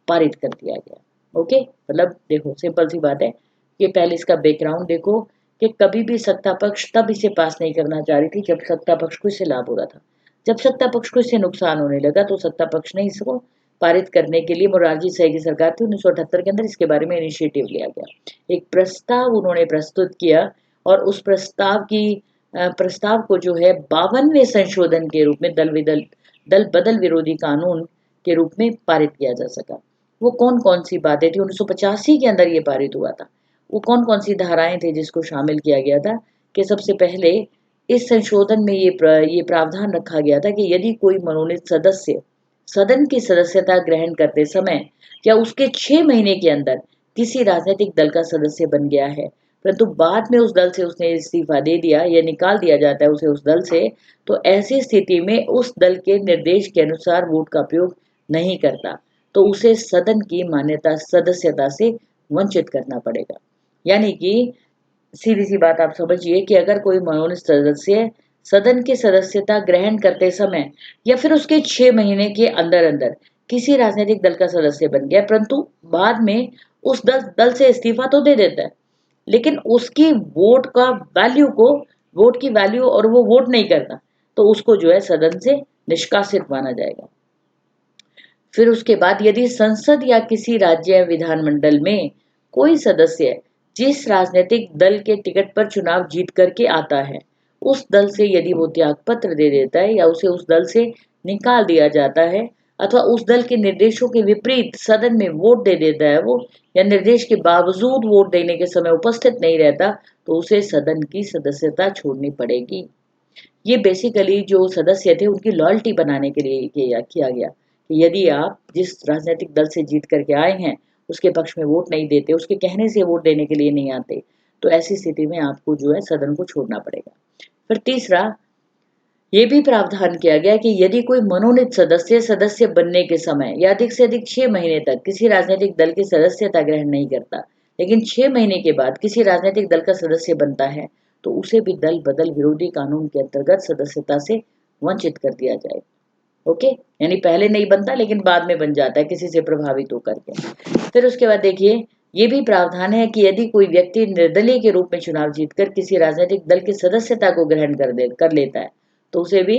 पारित कर दिया गया। ओके, मतलब देखो, सिंपल सी बात है कि पहले इसका बैकग्राउंड देखो कि कभी भी सत्ता पक्ष तब इसे पास नहीं करना चाह रही थी जब सत्ता पक्ष को इससे लाभ हो रहा था। जब सत्ता पक्ष को इससे नुकसान होने लगा तो सत्ता पक्ष ने इसको पारित करने के लिए मोरारजी देसाई की सरकार थी 1978 के अंदर इसके बारे में इनिशिएटिव लिया गया। एक प्रस्ताव उन्होंने प्रस्तुत किया और उस प्रस्ताव को जो है 52वें संशोधन के रूप में दल बदल विरोधी कानून के रूप में पारित किया जा सका। वो कौन कौन सी बातें थी 1985 के अंदर ये पारित हुआ था, वो कौन कौन सी धाराएं थी जिसको शामिल किया गया था कि सबसे पहले इस संशोधन में ये प्रावधान रखा गया था कि यदि कोई मनोनीत सदस्य सदन की सदस्यता ग्रहण करते समय या उसके 6 महीने के अंदर किसी राजनीतिक दल का सदस्य बन गया है, परंतु बाद में उस दल से उसने इस्तीफा दे दिया या निकाल दिया जाता है उसे उस दल से, तो ऐसी स्थिति में उस दल के निर्देश के अनुसार वोट का उपयोग नहीं करता तो उसे सदन की मान्यता सदस्यता से वंचित करना पड़ेगा। यानी कि सीधी सी बात आप समझिए कि अगर कोई मनोनीत सदस्य सदन की सदस्यता ग्रहण करते समय या फिर उसके 6 महीने के अंदर अंदर किसी राजनीतिक दल का सदस्य बन गया, परंतु बाद में उस दल से इस्तीफा तो दे देता है, लेकिन उसकी वोट की वैल्यू और वो वोट नहीं करता, तो उसको जो है सदन से निष्कासित माना जाएगा। फिर उसके बाद यदि संसद या किसी राज्य या विधानमंडल में कोई सदस्य जिस राजनीतिक दल के टिकट पर चुनाव जीत करके आता है, उस दल से यदि वो त्यागपत्र दे देता है या उसे उस दल से निकाल दिया जाता है अथवा उस दल के निर्देशों के विपरीत सदन में वोट दे देता है वो, या निर्देश के बावजूद वोट देने के समय उपस्थित नहीं रहता, तो उसे सदन की सदस्यता छोड़नी पड़ेगी। ये बेसिकली जो सदस्य थे उनकी लॉयल्टी बनाने के लिए किया गया कि यदि आप जिस राजनीतिक दल से जीत करके आए हैं उसके पक्ष में वोट नहीं देते, उसके कहने से वोट देने के लिए नहीं आते, तो ऐसी स्थिति में आपको जो है सदन को छोड़ना पड़ेगा। फिर तीसरा, ये भी प्रावधान किया गया कि यदि कोई मनोनीत सदस्य बनने के समय या अधिक से अधिक 6 महीने तक किसी राजनीतिक दल की सदस्यता ग्रहण नहीं करता, लेकिन 6 महीने के बाद किसी राजनीतिक दल का सदस्य बनता है, तो उसे भी दल बदल विरोधी कानून के अंतर्गत सदस्यता से वंचित कर दिया जाएगा। ओके, यानी पहले नहीं बनता लेकिन बाद में बन जाता है किसी से प्रभावित होकर के। फिर उसके बाद देखिए, ये भी प्रावधान है कि यदि कोई व्यक्ति निर्दलीय के रूप में चुनाव जीतकर किसी राजनीतिक दल की सदस्यता को ग्रहण कर लेता है, तो उसे भी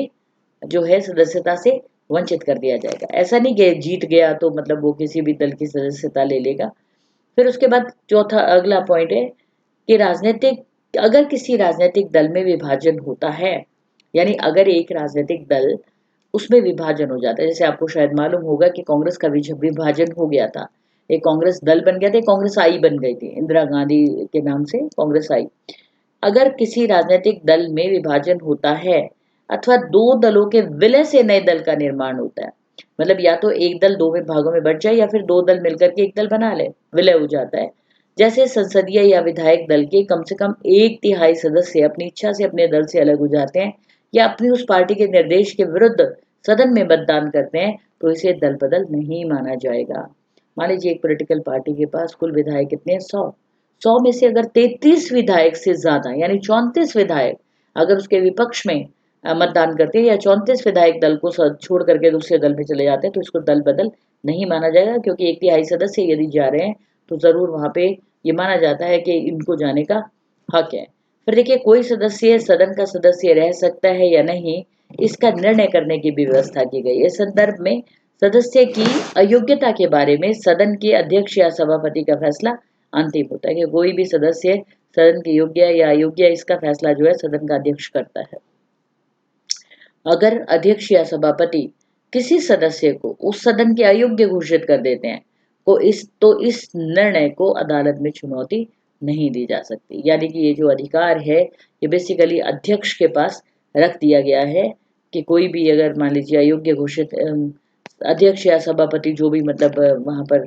जो है सदस्यता से वंचित कर दिया जाएगा। ऐसा नहीं कि जीत गया तो मतलब वो किसी भी दल की सदस्यता ले लेगा। फिर उसके बाद चौथा अगला पॉइंट है कि अगर किसी राजनीतिक दल में विभाजन होता है, यानी अगर एक राजनीतिक दल उसमें विभाजन हो जाता है, जैसे आपको शायद मालूम होगा कि कांग्रेस का विभाजन हो गया था, एक कांग्रेस दल बन गया था, कांग्रेस आई बन गई थी, इंदिरा गांधी के नाम से कांग्रेस आई। अगर किसी राजनीतिक दल में विभाजन होता है अथवा दो दलों के विलय से नए दल का निर्माण होता है, मतलब या तो एक दल दो में भागों में बंट जाए या फिर दो दल मिलकर के एक दल बना ले, विलय हो जाता है। जैसे संसदीय या विधायक दल के कम से कम 1/3 सदस्य अपनी इच्छा से अपने दल से अलग हो जाते हैं या अपनी उस पार्टी के निर्देश के विरुद्ध सदन में मतदान करते हैं, तो इसे दल बदल नहीं माना जाएगा। मान लीजिए एक पॉलिटिकल पार्टी के पास कुल विधायक कितने हैं, 100 में से अगर 33 विधायक से ज्यादा यानी 34 विधायक अगर उसके विपक्ष में मतदान करते हैं या 34 विधायक दल को छोड़ करके दूसरे दल में चले जाते हैं, तो इसको दल बदल नहीं माना जाएगा, क्योंकि 1/3 सदस्य यदि जा रहे हैं तो जरूर वहां पे ये माना जाता है कि इनको जाने का हक है। फिर देखिए, कोई सदस्य सदन का सदस्य रह सकता है या नहीं, इसका निर्णय करने की भी व्यवस्था की गई है। इस संदर्भ में सदस्य की अयोग्यता के बारे में सदन के अध्यक्ष या सभापति का फैसला अंतिम होता है कि कोई भी सदस्य सदन के योग्य या अयोग्य, इसका फैसला जो है सदन का अध्यक्ष करता है। अगर अध्यक्ष या सभापति किसी सदस्य को उस सदन के अयोग्य घोषित कर देते हैं तो इस निर्णय को अदालत में चुनौती नहीं दी जा सकती। यानी कि ये जो अधिकार है ये बेसिकली अध्यक्ष के पास रख दिया गया है कि कोई भी अगर मान लीजिए अयोग्य घोषित अध्यक्ष या सभापति जो भी मतलब वहां पर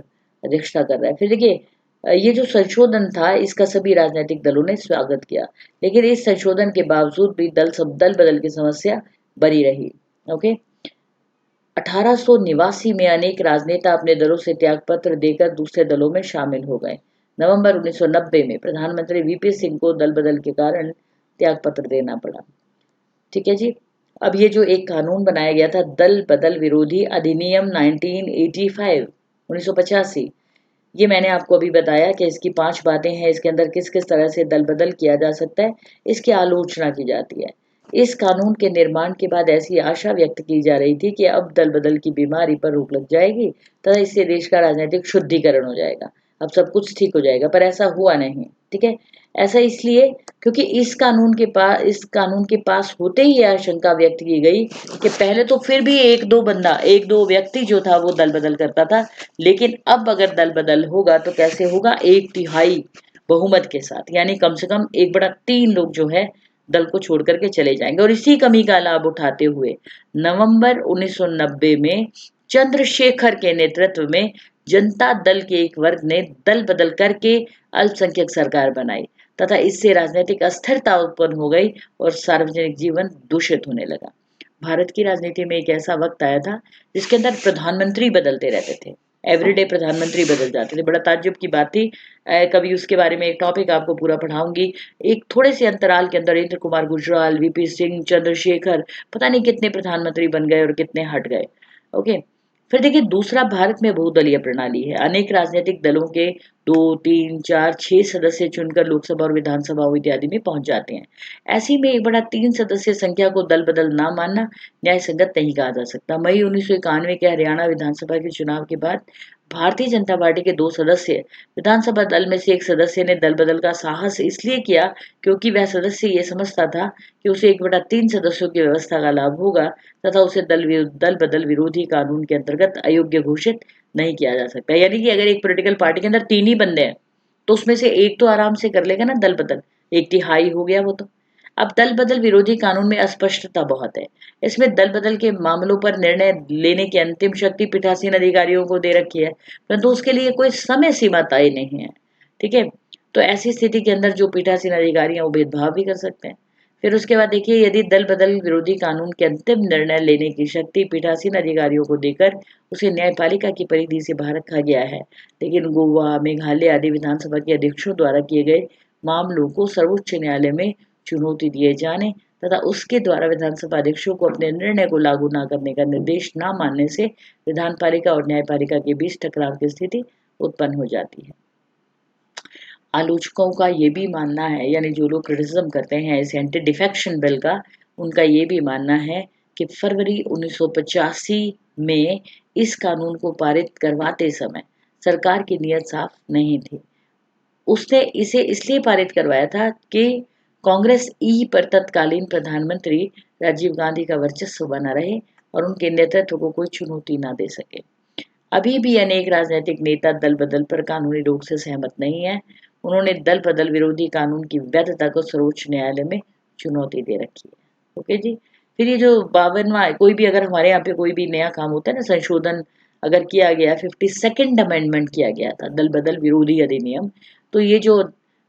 अध्यक्षता कर रहा है। फिर देखिए ये जो संशोधन था इसका सभी राजनीतिक दलों ने स्वागत किया, लेकिन इस संशोधन के बावजूद भी दल बदल की समस्या बनी रही। ओके, 1889 में अनेक राजनेता अपने दलों से त्यागपत्र देकर दूसरे दलों में शामिल हो गए। नवंबर 1990 में प्रधानमंत्री वीपी सिंह को दल बदल के कारण त्यागपत्र देना पड़ा। ठीक है जी। अब ये जो एक कानून बनाया गया था दल बदल विरोधी अधिनियम 1985 ये मैंने आपको अभी बताया कि इसकी 5 बातें हैं, इसके अंदर किस किस तरह से दल बदल किया जा सकता है, इसकी आलोचना की जाती है। इस कानून के निर्माण के बाद ऐसी आशा व्यक्त की जा रही थी कि अब दल बदल की बीमारी पर रोक लग जाएगी तथा इससे देश का राजनीतिक शुद्धिकरण हो जाएगा, अब सब कुछ ठीक हो जाएगा, पर ऐसा हुआ नहीं। ठीक है, ऐसा इसलिए क्योंकि इस कानून के पास होते ही यह आशंका व्यक्त की गई कि पहले तो फिर भी एक दो व्यक्ति जो था वो दल बदल करता था, लेकिन अब अगर दल बदल होगा तो कैसे होगा, 1/3 बहुमत के साथ, यानी कम से कम 1/3 लोग जो है दल को छोड़ करके चले जाएंगे। और इसी कमी का लाभ उठाते हुए नवंबर 1990 में चंद्रशेखर के नेतृत्व में जनता दल के एक वर्ग ने दल बदल करके अल्पसंख्यक सरकार बनाई तथा इससे राजनीतिक अस्थिरता उत्पन्न हो गई और सार्वजनिक जीवन दूषित होने लगा। भारत की राजनीति में एक ऐसा वक्त आया था जिसके अंदर प्रधानमंत्री बदलते रहते थे, एवरीडे प्रधानमंत्री बदल जाते थे। बड़ा ताज्जुब की बात थी। कभी उसके बारे में एक टॉपिक आपको पूरा पढ़ाऊंगी। एक थोड़े से अंतराल के अंदर इंद्र कुमार गुजराल, वीपी सिंह, चंद्रशेखर, पता नहीं कितने प्रधानमंत्री बन गए और कितने हट गए। ओके, फिर देखिए दूसरा, भारत में बहुदलीय प्रणाली है। अनेक राजनीतिक दलों के 2, 3, 4, 6 सदस्य चुनकर लोकसभा और विधानसभा इत्यादि में पहुंच जाते हैं। ऐसे में 1/3 सदस्य संख्या को दल बदल ना मानना न्याय संगत नहीं कहा जा सकता। मई 1991 के हरियाणा विधानसभा के चुनाव के बाद भारतीय जनता पार्टी के 2 सदस्य विधानसभा दल में से एक सदस्य ने दल बदल का साहस इसलिए किया क्योंकि वह सदस्य ये समझता था कि उसे 1/3 सदस्यों की व्यवस्था का लाभ होगा तथा उसे दल बदल विरोधी कानून के अंतर्गत अयोग्य घोषित नहीं किया जा सकता। यानी कि अगर एक पॉलिटिकल पार्टी के अंदर 3 ही बंदे हैं तो उसमें से एक तो आराम से कर लेगा ना दल बदल, 1/3 हो गया वो तो। अब दल बदल विरोधी कानून में अस्पष्टता बहुत है। इसमें दल बदल के मामलों पर निर्णय लेने की अंतिम शक्ति पीठासीन अधिकारियों को दे रखी है, परंतु उसके लिए कोई समय सीमा तय नहीं है। ठीक है, तो ऐसी स्थिति के अंदर जो पीठासीन अधिकारी हैं वो भेदभाव भी कर सकते हैं। फिर उसके बाद देखिए, यदि दल बदल विरोधी कानून के अंतिम निर्णय लेने की शक्ति पीठासीन अधिकारियों को देकर उसे न्यायपालिका की परिधि से बाहर रखा गया है, लेकिन गोवा, मेघालय आदि विधानसभा के अध्यक्षों द्वारा किए गए मामलों को सर्वोच्च न्यायालय में चुनौती दिए जाने तथा उसके द्वारा विधानसभा अध्यक्षों को अपने निर्णय को लागू न करने का निर्देश न मानने से विधानपालिका और न्यायपालिका के बीच टकराव की स्थिति उत्पन्न हो जाती है। आलोचकों का ये भी मानना है, यानी जो लोग क्रिटिसिज्म करते हैं इस एंटी डिफेक्शन बिल का, उनका ये भी मानना है कि फरवरी 1985 में इस कानून को पारित करवाते समय सरकार की नीयत साफ नहीं थी। उसने इसे इसलिए पारित करवाया था कि कांग्रेस ई पर तत्कालीन प्रधानमंत्री राजीव गांधी का वर्चस्व बना रहे और उनके नेतृत्व को कोई चुनौती ना दे सके। अभी भी अनेक राजनीतिक नेता दल बदल पर कानूनी रूप से सहमत नहीं है। उन्होंने दल बदल विरोधी कानून की वैधता को सर्वोच्च न्यायालय में चुनौती दे रखी है। ओके जी। फिर ये जो 52वां, कोई भी अगर हमारे यहाँ पे कोई भी नया काम होता है ना, संशोधन अगर किया गया, 52nd अमेंडमेंट किया गया था दल बदल विरोधी अधिनियम, तो ये जो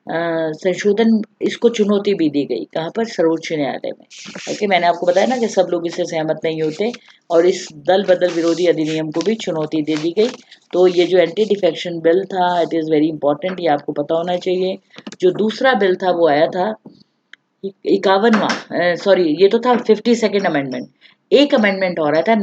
संशोधन, इसको चुनौती भी दी गई, कहाँ पर, सर्वोच्च न्यायालय में। ओके, मैंने आपको बताया ना कि सब लोग इससे सहमत नहीं होते और इस दल बदल विरोधी अधिनियम को भी चुनौती दे दी गई। तो ये जो एंटी डिफेक्शन बिल था, इट इज़ वेरी इंपॉर्टेंट, ये आपको पता होना चाहिए। जो दूसरा बिल था वो आया था 51वां, सॉरी ये तो था 52nd अमेंडमेंट। एक अमेंडमेंट और आया था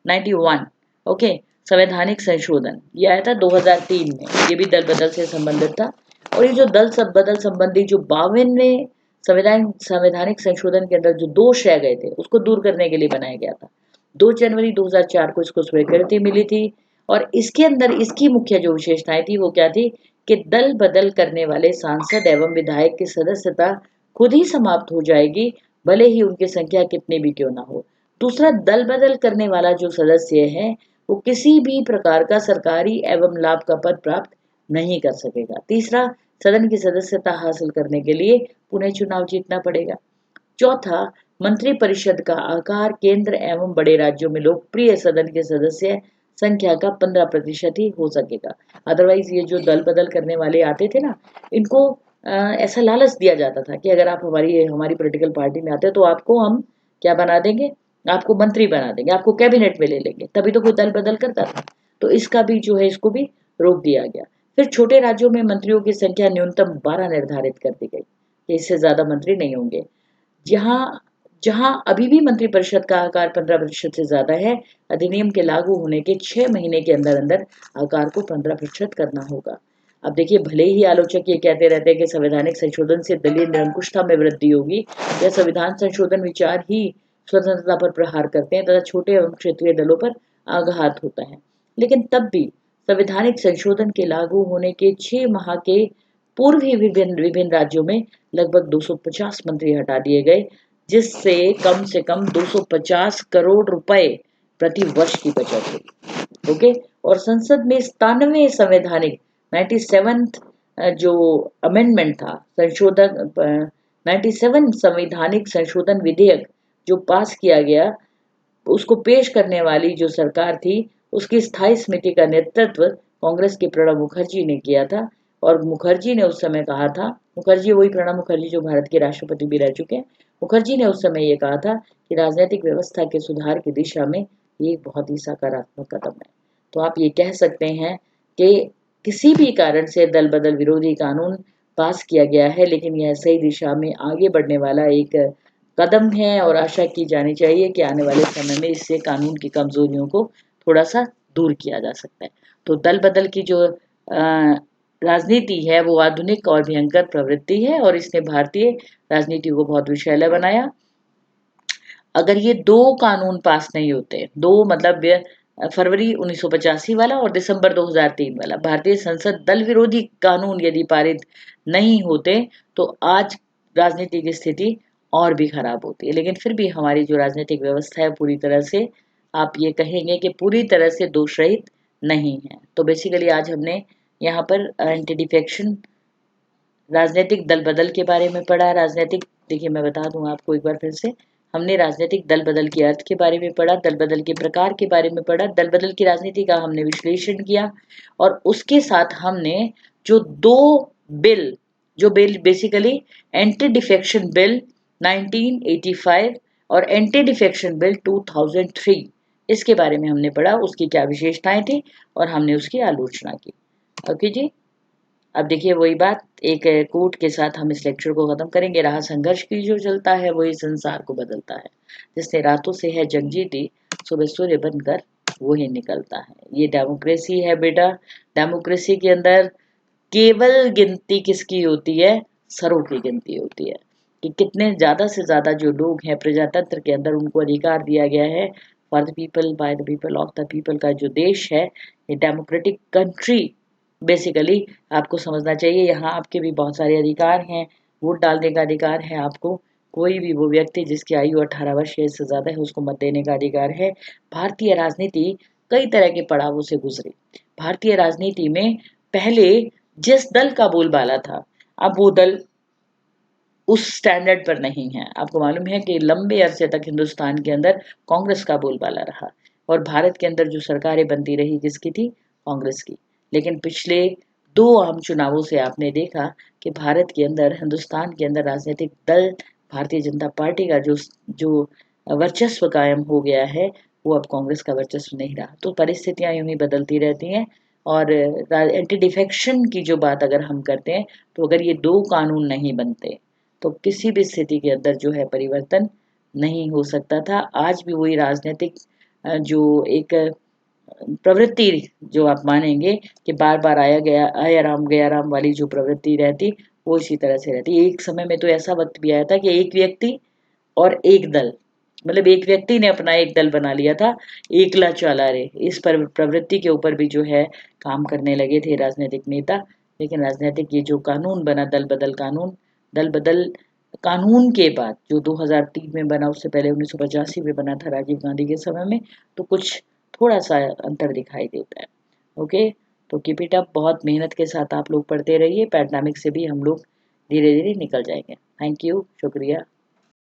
91, ओके, संवैधानिक संशोधन, ये आया था 2003 में, ये भी दल बदल से संबंधित था। और ये जो दल सब बदल संबंधी जो 52वें संवैधानिक संशोधन के अंदर जो दोष रह गए थे उसको दूर करने के लिए बनाया गया था। 2 जनवरी 2004 को इसको स्वीकृति मिली थी और इसके अंदर इसकी मुख्य जो विशेषताएं थी वो क्या थी कि दल बदल करने वाले सांसद एवं विधायक की सदस्यता खुद ही समाप्त हो जाएगी, भले ही उनकी संख्या कितनी भी क्यों ना हो। दूसरा, दल बदल करने वाला जो सदस्य है वो किसी भी प्रकार का सरकारी एवं लाभ का पद प्राप्त नहीं कर सकेगा। तीसरा, सदन की सदस्यता हासिल करने के लिए पुनः चुनाव जीतना पड़ेगा। चौथा, मंत्रिपरिषद का आकार केंद्र एवं बड़े राज्यों में लोकप्रिय सदन के सदस्य संख्या का 15% ही हो सकेगा। अदरवाइज ये जो दल बदल करने वाले आते थे ना, इनको ऐसा लालच दिया जाता था कि अगर आप हमारी हमारी पॉलिटिकल पार्टी में आते हो तो आपको हम क्या बना देंगे, आपको मंत्री बना देंगे, आपको कैबिनेट में ले लेंगे, तभी तो कोई दल बदल करता था। तो इसका भी जो है इसको भी रोक दिया गया। फिर छोटे राज्यों में मंत्रियों की संख्या न्यूनतम 12 निर्धारित कर दी गई कि इससे ज्यादा मंत्री नहीं होंगे। जहां जहां अभी भी मंत्रिपरिषद का आकार 15% से ज्यादा है, अधिनियम के लागू होने के 6 महीने के अंदर अंदर आकार को 15% करना होगा। अब देखिए, भले ही आलोचक ये कहते रहते हैं कि संवैधानिक संशोधन से दलीय निरंकुशता में वृद्धि होगी, यह संविधान संशोधन विचार ही स्वतंत्रता पर प्रहार करते हैं तथा छोटे एवं क्षेत्रीय दलों पर आघात होता है। लेकिन तब भी संवैधानिक संशोधन के लागू होने के 6 माह के पूर्व ही विभिन्न विभिन्न राज्यों में लगभग 250 मंत्री हटा दिए गए, जिससे कम से कम 250 करोड़ रुपए प्रति वर्ष की बचत हुई। ओके। और संसद में 97 संवैधानिक 97 जो अमेंडमेंट था, संशोधन 97 संवैधानिक संशोधन विधेयक जो पास किया गया, उसको पेश करने वाली जो सरकार थी, उसकी स्थायी समिति का नेतृत्व कांग्रेस के प्रणब मुखर्जी ने किया था। और मुखर्जी ने उस समय कहा था, मुखर्जी वही प्रणब मुखर्जी जो भारत के राष्ट्रपति भी रह चुके हैं, मुखर्जी ने उस समय ये कहा था कि राजनीतिक व्यवस्था के सुधार की दिशा में ये एक बहुत ही सकारात्मक कदम है। तो आप ये कह सकते हैं कि किसी भी कारण से दल बदल विरोधी कानून पास किया गया है, लेकिन यह सही दिशा में आगे बढ़ने वाला एक कदम है और आशा की जानी चाहिए कि आने वाले समय में इससे कानून की कमजोरियों को थोड़ा सा दूर किया जा सकता है। तो दल बदल की जो राजनीति है वो आधुनिक और भयंकर प्रवृत्ति है और इसने भारतीय राजनीति को बहुत विषैला बनाया। अगर ये 2 कानून पास नहीं होते, 2 मतलब फरवरी 1985 वाला और दिसंबर 2003 वाला भारतीय संसद दल विरोधी कानून यदि पारित नहीं होते, तो आज राजनीति की स्थिति और भी खराब होती है। लेकिन फिर भी हमारी जो राजनीतिक व्यवस्था है पूरी तरह से, आप ये कहेंगे कि पूरी तरह से दोष रहित नहीं है। तो बेसिकली आज हमने यहाँ पर एंटी डिफेक्शन, राजनीतिक दल बदल के बारे में पढ़ा। राजनीतिक, देखिए मैं बता दूं आपको एक बार फिर से, हमने राजनीतिक दल बदल के अर्थ के बारे में पढ़ा, दल बदल के प्रकार के बारे में पढ़ा, दल बदल की राजनीति का हमने विश्लेषण किया और उसके साथ हमने जो 2 बिल, जो bill basically anti defection bill 1985 और एंटी डिफेक्शन बिल 2003, इसके बारे में हमने पढ़ा, उसकी क्या विशेषताएं थी और हमने उसकी आलोचना की। ओके जी। अब देखिए वही बात, एक कोट के साथ हम इस लेक्चर को खत्म करेंगे। रहा संघर्ष की जो चलता है वही संसार को बदलता है, जिसने रातों से है जंग जीती, सुबह सूर्य बनकर वो ही निकलता है। ये डेमोक्रेसी है बेटा। डेमोक्रेसी के अंदर केवल गिनती किसकी होती है? सरों की गिनती होती है कि कितने ज्यादा से ज्यादा जो लोग हैं प्रजातंत्र के अंदर, उनको अधिकार दिया गया है। For the people, by the people, of the people का जो देश है, ये डेमोक्रेटिक कंट्री बेसिकली आपको समझना चाहिए। यहाँ आपके भी बहुत सारे अधिकार हैं। वोट डालने का अधिकार है आपको। कोई भी वो व्यक्ति जिसकी आयु 18 वर्ष या इससे ज्यादा है उसको मत देने का अधिकार है। भारतीय राजनीति कई तरह के पड़ावों से गुजरी। भारतीय राजनीति में पहले जिस दल का बोलबाला था, अब वो दल उस स्टैंडर्ड पर नहीं है। आपको मालूम है कि लंबे अरसे तक हिंदुस्तान के अंदर कांग्रेस का बोलबाला रहा और भारत के अंदर जो सरकारें बनती रही किसकी थी? कांग्रेस की। लेकिन पिछले 2 आम चुनावों से आपने देखा कि भारत के अंदर, हिंदुस्तान के अंदर राजनीतिक दल भारतीय जनता पार्टी का जो जो वर्चस्व कायम हो गया है, वो अब कांग्रेस का वर्चस्व नहीं रहा। तो परिस्थितियां यूं ही बदलती रहती हैं। और एंटी डिफेक्शन की जो बात अगर हम करते हैं, तो अगर ये 2 कानून नहीं बनते तो किसी भी स्थिति के अंदर जो है परिवर्तन नहीं हो सकता था। आज भी वही राजनीतिक जो एक प्रवृत्ति, जो आप मानेंगे कि बार बार आया राम गया राम वाली जो प्रवृत्ति रहती, वो इसी तरह से रहती। एक समय में तो ऐसा वक्त भी आया था कि एक व्यक्ति और एक दल, मतलब एक व्यक्ति ने अपना एक दल बना लिया था, एकला चाला रे, इस पर प्रवृत्ति के ऊपर भी जो है काम करने लगे थे राजनीतिक नेता। लेकिन राजनीतिक ये जो कानून बना, दल बदल कानून के बाद जो 2003 में बना, उससे पहले 1985 में बना था राजीव गांधी के समय में, तो कुछ थोड़ा सा अंतर दिखाई देता है। ओके, तो कीप इट अप, बहुत मेहनत के साथ आप लोग पढ़ते रहिए, पैंडेमिक से भी हम लोग धीरे धीरे निकल जाएंगे। थैंक यू, शुक्रिया।